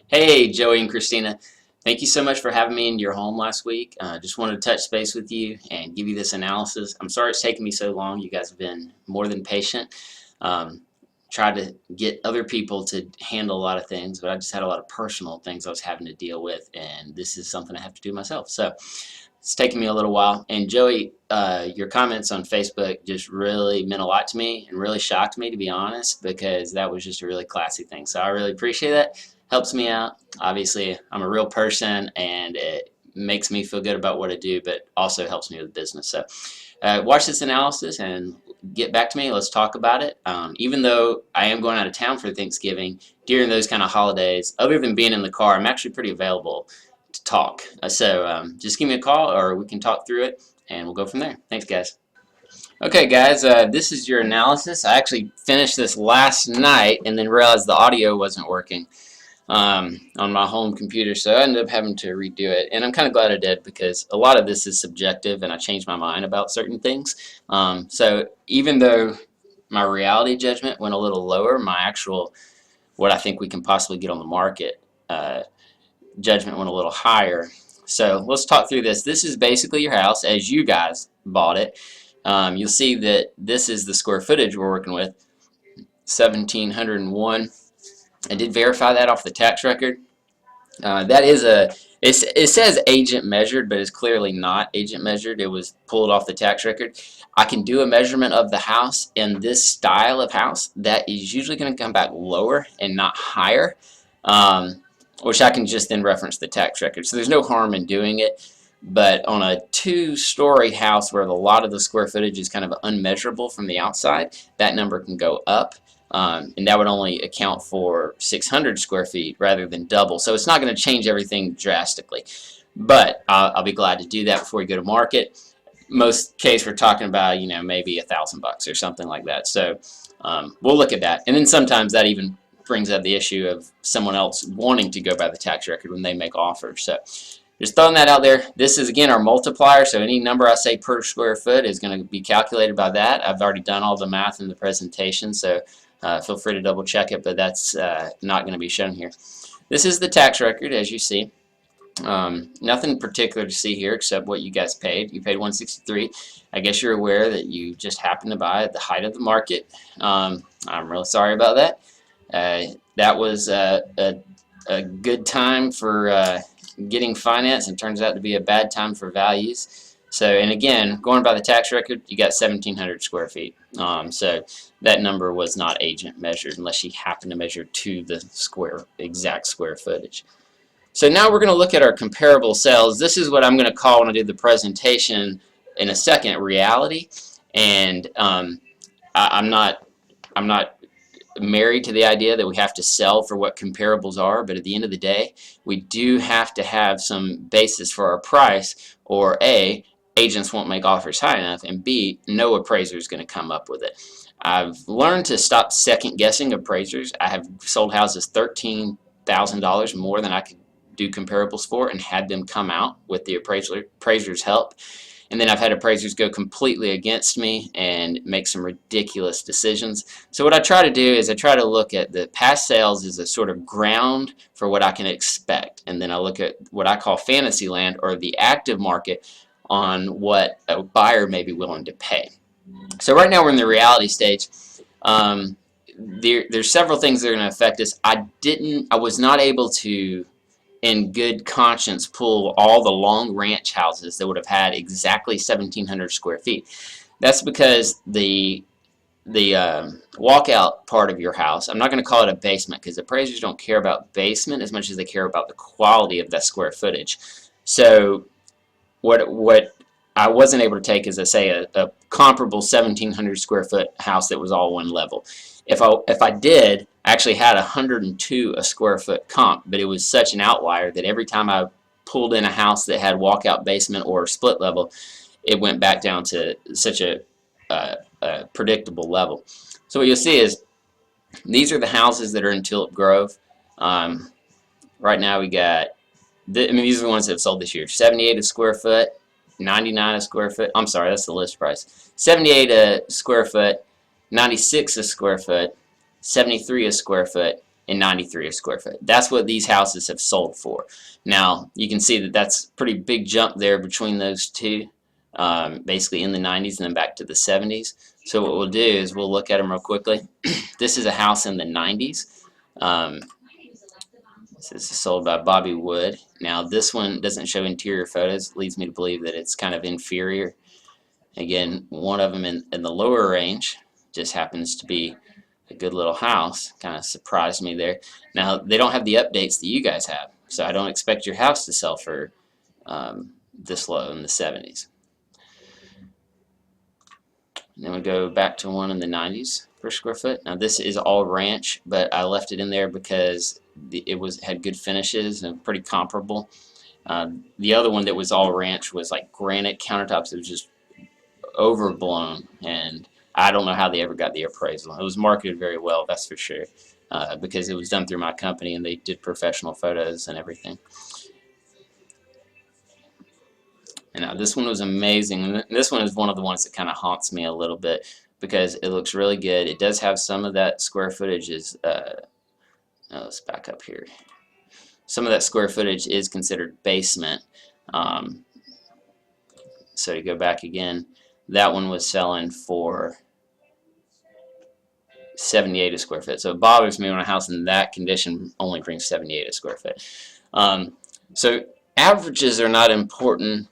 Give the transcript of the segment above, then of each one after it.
Hey, Joey and Christina. Thank you so much for having me in your home last week. Just wanted to touch base with you and give you this analysis. I'm sorry it's taken me so long. You guys have been more than patient. Um, Tried to get other people to handle a lot of things, but I just had a lot of personal things I was having to deal with, and this is something I have to do myself. So it's taken me a little while. And Joey, your comments on Facebook just really meant a lot to me and really shocked me, to be honest, because that was just a really classy thing. So I really appreciate that. Helps me out. Obviously, I'm a real person, and it makes me feel good about what I do, but also helps me with business. So watch this analysis and get back to me. Let's talk about it. Even though I am going out of town for Thanksgiving, during those kind of holidays, other than being in the car, I'm actually pretty available to talk. So just give me a call or we can talk through it and we'll go from there. Thanks, guys. Okay, guys, this is your analysis. I actually finished this last night and then realized the audio wasn't working on my home computer, so I ended up having to redo it. And I'm kind of glad I did because a lot of this is subjective and I changed my mind about certain things. So even though my reality judgment went a little lower, my actual, what I think we can possibly get on the market, judgment went a little higher. So let's talk through this. This is basically your house as you guys bought it. You'll see that this is the square footage we're working with, 1,701. I did verify that off the tax record. That is it says agent measured, but it's clearly not agent measured. It was pulled off the tax record. I can do a measurement of the house in this style of house that is usually going to come back lower and not higher, which I can just then reference the tax record. So there's no harm in doing it. But on a two-story house where a lot of the square footage is kind of unmeasurable from the outside, that number can go up. And that would only account for 600 square feet rather than double. So it's not going to change everything drastically. But I'll be glad to do that before we go to market. Most case we're talking about, maybe $1,000 or something like that. So we'll look at that. And then sometimes that even brings up the issue of someone else wanting to go by the tax record when they make offers. So just throwing that out there. This is, again, our multiplier, so any number I say per square foot is going to be calculated by that. I've already done all the math in the presentation, so feel free to double check it, but that's not going to be shown here. This is the tax record, as you see. Nothing particular to see here except what you guys paid. You paid $163. I guess you're aware that you just happened to buy at the height of the market. I'm really sorry about that. That was a good time for getting finance, and turns out to be a bad time for values. So, and again, going by the tax record, you got 1,700 square feet. So that number was not agent measured unless you happen to measure to the exact square footage. So now we're going to look at our comparable sales. This is what I'm going to call, when I do the presentation in a second, reality. And I'm not married to the idea that we have to sell for what comparables are, but at the end of the day, we do have to have some basis for our price, or A, agents won't make offers high enough, and B, no appraiser is going to come up with it. I've learned to stop second guessing appraisers. I have sold houses $13,000 more than I could do comparables for and had them come out with the appraiser's help. And then I've had appraisers go completely against me and make some ridiculous decisions. So what I try to do is I try to look at the past sales as a sort of ground for what I can expect. And then I look at what I call fantasy land, or the active market, on what a buyer may be willing to pay. So right now we're in the reality stage. There's several things that are going to affect us. I was not able to, in good conscience, pull all the long ranch houses that would have had exactly 1,700 square feet. That's because the walkout part of your house, I'm not going to call it a basement because appraisers don't care about basement as much as they care about the quality of that square footage. So what I wasn't able to take is, I say, a comparable 1,700 square foot house that was all one level. If I did, I actually had 102 a square foot comp, but it was such an outlier that every time I pulled in a house that had walkout basement or split level, it went back down to such a predictable level. So what you'll see is these are the houses that are in Tulip Grove. Right now we got, these are the ones that have sold this year. 78 a square foot, 99 a square foot. I'm sorry, that's the list price. 78 a square foot, 96 a square foot, 73 a square foot, and $93 a square foot. That's what these houses have sold for. Now you can see that that's a pretty big jump there between those two, basically in the 90s and then back to the 70s. So what we'll do is we'll look at them real quickly. This is a house in the 90s. This is sold by Bobby Wood. Now this one doesn't show interior photos. It leads me to believe that it's kind of inferior. Again, one of them in the lower range just happens to be a good little house. Kind of surprised me there. Now they don't have the updates that you guys have, so I don't expect your house to sell for this low in the 70s. And then we go back to one in the 90s per square foot. Now this is all ranch, but I left it in there because it had good finishes and pretty comparable. The other one that was all ranch was like granite countertops. It was just overblown, and I don't know how they ever got the appraisal. It was marketed very well, that's for sure, because it was done through my company and they did professional photos and everything. And now this one was amazing. And this one is one of the ones that kind of haunts me a little bit because it looks really good. It does have some of that square footage let's back up here. Some of that square footage is considered basement. So to go back again, that one was selling for $78 a square foot. So it bothers me when a house in that condition only brings $78 a square foot. So averages are not important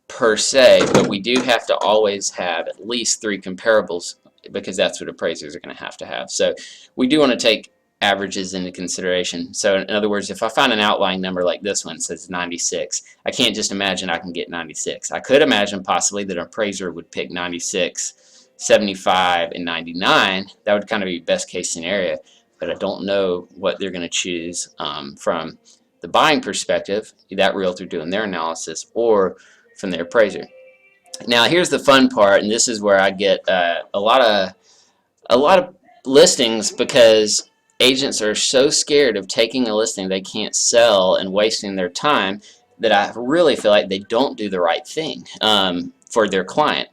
per se, but we do have to always have at least 3 comparables because that's what appraisers are going to have. So we do want to take averages into consideration. So in other words, if I find an outlying number like this one, says 96, I can't just imagine I can get 96. I could imagine possibly that an appraiser would pick 96, 75, and 99. That would kind of be best case scenario, but I don't know what they're going to choose from the buying perspective, that realtor doing their analysis, or from their appraiser. Now here's the fun part, and this is where I get a lot of listings because agents are so scared of taking a listing they can't sell and wasting their time that I really feel like they don't do the right thing for their client.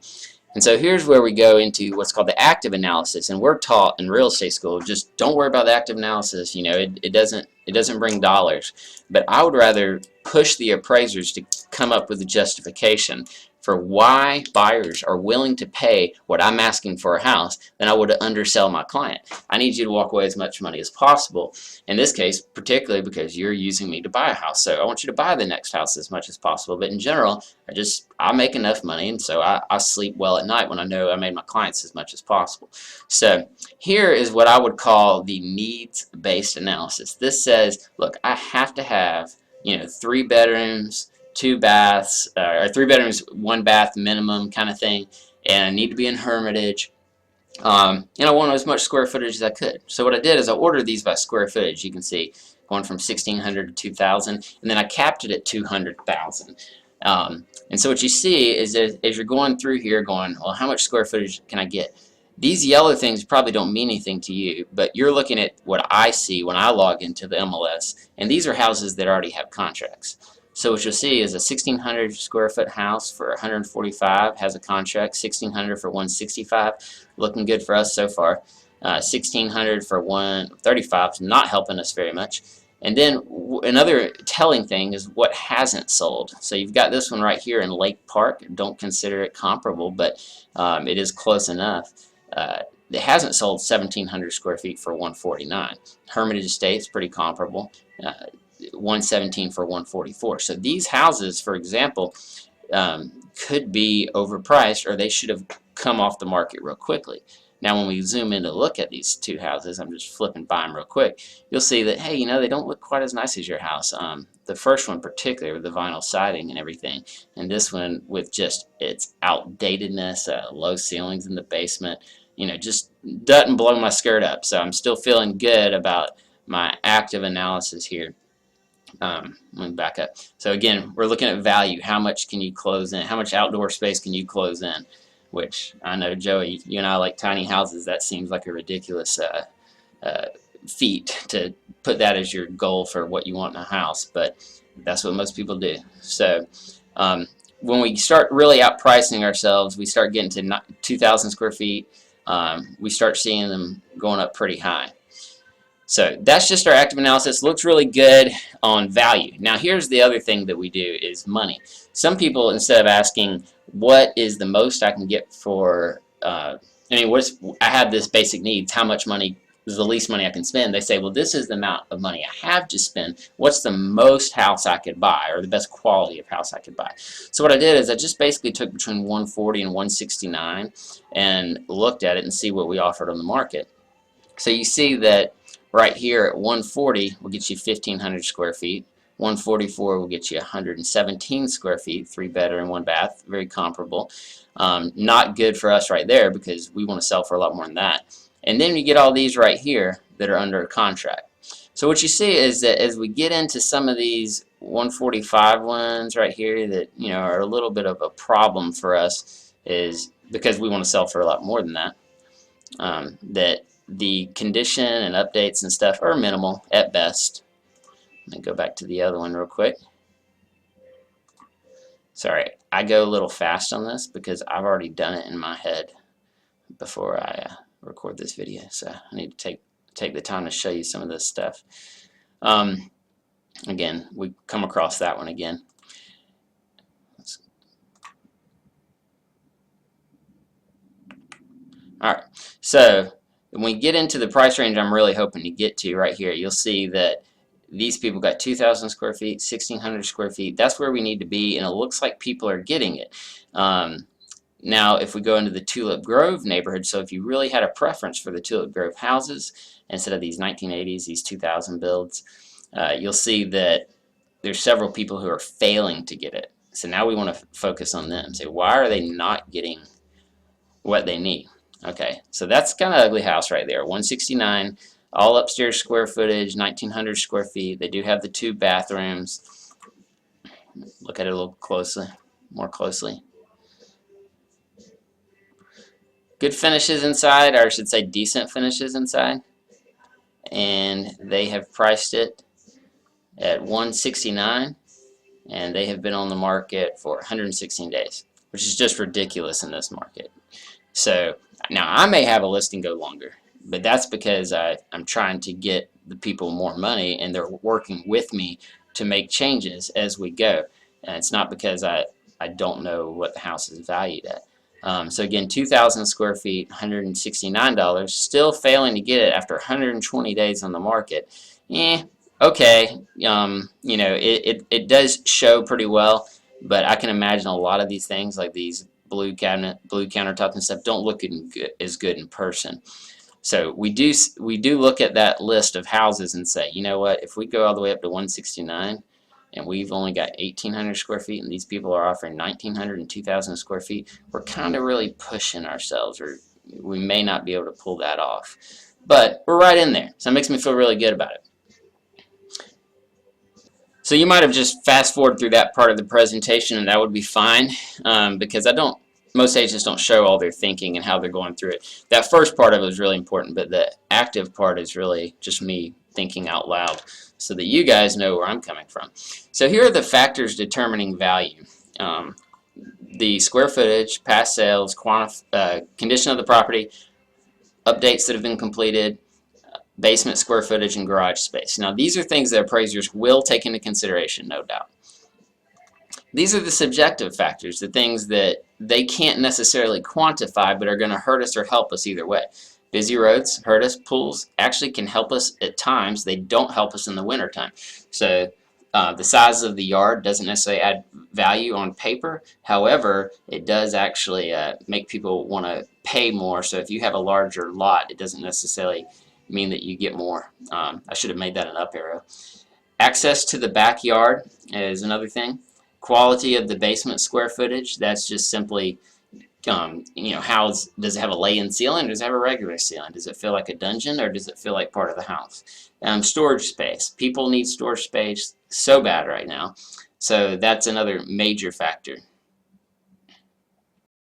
And so here's where we go into what's called the active analysis, and we're taught in real estate school, just don't worry about the active analysis. You know, it doesn't bring dollars. But I would rather push the appraisers to come up with a justification for why buyers are willing to pay what I'm asking for a house than I would undersell my client. I need you to walk away as much money as possible. In this case, particularly because you're using me to buy a house. So I want you to buy the next house as much as possible. But in general, I make enough money, and so I sleep well at night when I know I made my clients as much as possible. So here is what I would call the needs-based analysis. This says, look, I have to have, 3 bedrooms, 2 baths, or 3 bedrooms, 1 bath minimum kind of thing, and I need to be in Hermitage. And I want as much square footage as I could. So what I did is I ordered these by square footage. You can see going from 1,600 to 2,000, and then I capped it at 200,000. And so what you see is that as you're going through here going, well, how much square footage can I get? These yellow things probably don't mean anything to you, but you're looking at what I see when I log into the MLS, and these are houses that already have contracts. So what you'll see is a 1,600 square foot house for 145 has a contract, 1,600 for 165, looking good for us so far. 1,600 for 135 is not helping us very much. And then another telling thing is what hasn't sold. So you've got this one right here in Lake Park. Don't consider it comparable, but it is close enough. It hasn't sold 1,700 square feet for 149. Hermitage Estate's pretty comparable. 117 for 144. So these houses, for example, could be overpriced, or they should have come off the market real quickly. Now when we zoom in to look at these 2 houses, I'm just flipping by them real quick, you'll see that, hey, they don't look quite as nice as your house. The first one particularly with the vinyl siding and everything, and this one with just its outdatedness, low ceilings in the basement, just doesn't blow my skirt up. So I'm still feeling good about my active analysis here. Let me back up. So again, we're looking at value. How much can you close in? How much outdoor space can you close in? Which I know, Joey, you and I like tiny houses. That seems like a ridiculous feat to put that as your goal for what you want in a house, but that's what most people do. So when we start really outpricing ourselves, we start getting to 2,000 square feet. We start seeing them going up pretty high. So that's just our active analysis. Looks really good on value. Now here's the other thing that we do is money. Some people, instead of asking what is the most I can get for, I have this basic needs, how much money is the least money I can spend, they say, well, this is the amount of money I have to spend. What's the most house I could buy, or the best quality of house I could buy? So what I did is I just basically took between 140 and 169 and looked at it and see what we offered on the market. So you see that right here at 140 will get you 1,500 square feet. 144 will get you 117 square feet, 3 bedroom, 1 bath, very comparable. Not good for us right there because we want to sell for a lot more than that. And then you get all these right here that are under contract. So what you see is that as we get into some of these 145 ones right here that are a little bit of a problem for us, is because we want to sell for a lot more than that. That the condition and updates and stuff are minimal at best. Let me go back to the other one real quick. Sorry, I go a little fast on this because I've already done it in my head before I record this video, so I need to take the time to show you some of this stuff. Again, we come across that one again. Alright, so when we get into the price range I'm really hoping to get to right here, you'll see that these people got 2,000 square feet, 1,600 square feet. That's where we need to be, and it looks like people are getting it. Now, if we go into the Tulip Grove neighborhood, so if you really had a preference for the Tulip Grove houses instead of these 1980s, these 2000 builds, you'll see that there's several people who are failing to get it. So now we want to focus on them. Say, why are they not getting what they need? Okay, so that's kind of ugly house right there. 169, all upstairs square footage, 1,900 square feet. They do have the 2 bathrooms. Look at it a little closely, more closely. Good finishes inside, or I should say decent finishes inside. And they have priced it at 169, and they have been on the market for 116 days, which is just ridiculous in this market. So now I may have a listing go longer, but that's because I'm trying to get the people more money, and they're working with me to make changes as we go. And it's not because I don't know what the house is valued at. So again, 2,000 square feet, $169, still failing to get it after 120 days on the market. Okay, it does show pretty well, but I can imagine a lot of these things, like these blue countertops and stuff, don't look as good in person. So we do look at that list of houses and say, you know what, if we go all the way up to 169 and we've only got 1,800 square feet and these people are offering 1,900 and 2,000 square feet, we're kind of really pushing ourselves, or we may not be able to pull that off. But we're right in there, so it makes me feel really good about it. So you might have just fast forward through that part of the presentation, and that would be fine, because most agents don't show all their thinking and how they're going through it. That first part of it is really important, but the active part is really just me thinking out loud so that you guys know where I'm coming from. So here are the factors determining value. The square footage, past sales, condition of the property, updates that have been completed, basement square footage, and garage space. Now these are things that appraisers will take into consideration, no doubt. These are the subjective factors, the things that they can't necessarily quantify but are going to hurt us or help us either way. Busy roads hurt us. Pools actually can help us at times. They don't help us in the wintertime. So the size of the yard doesn't necessarily add value on paper. However, it does actually make people want to pay more. So if you have a larger lot, it doesn't necessarily mean that you get more. I should have made that an up arrow. Access to the backyard is another thing. Quality of the basement square footage, that's just simply, does it have a lay-in ceiling, or does it have a regular ceiling? Does it feel like a dungeon, or does it feel like part of the house? Storage space. People need storage space so bad right now. So that's another major factor.